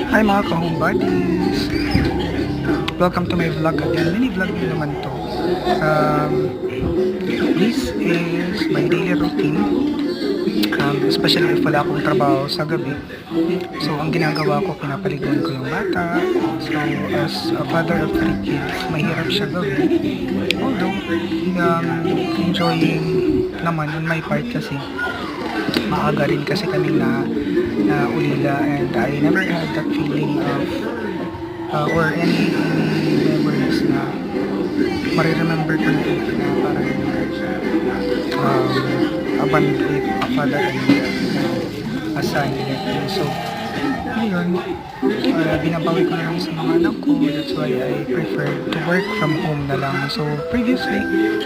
Hi mga ka-home buddies! Welcome to my vlog again. Mini-vlog din naman to. This is my daily routine. Especially if wala akong trabaho sa gabi. So, ang ginagawa ko, pinapaliguan ko yung bata. So, as a father of 3 kids, mahirap siya gawin. Although, enjoying naman on my part kasi maaga rin kasi kami na ulila, and I never had that feeling of or any memories na mariremember ko na it na parang abandoned a father and a son like me. So ngayon, binabawi ko na lang sa mga anak ko. That's why I prefer to work from home na lang. So previously,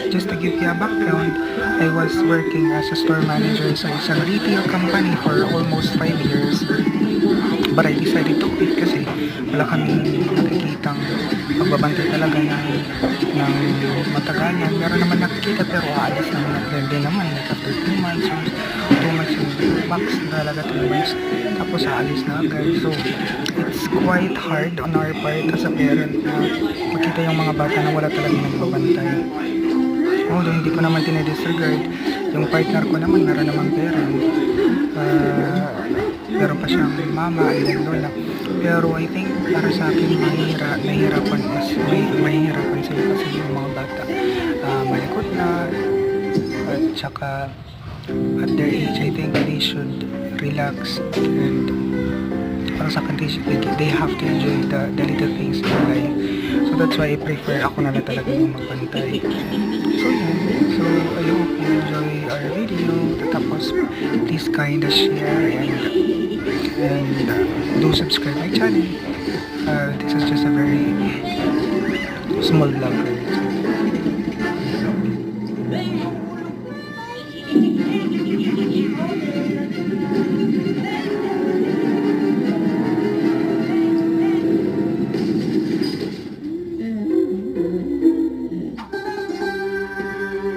just to give you a background, I was working as a store manager sa isang retail company for almost 5 years. But I decided to quit kasi wala kaming nakikitang pagbabantay talaga ng matagalan. Meron naman nakikita pero aalis naman din naman. Like after 2 months or 2 months yung max talaga 3 months. Tapos aalis na agad. So it's quite hard on our part as a parent na makita yung mga bata na wala talagang nagbabantay. Although hindi ko naman tinidisregard, yung partner ko naman meron naman parent. Meron pa siyang mama and then lola. Pero I think para sa akin mahihirapan sila kasi yung mga bata malikot na, at saka at their age I think they should relax, and para sa akin they have to enjoy the little things in life. So that's why I prefer ako na talaga yung magbantay. So yun. So I hope you enjoy our video. Tapos please kinda share and do subscribe my channel. This is just a very small vlog.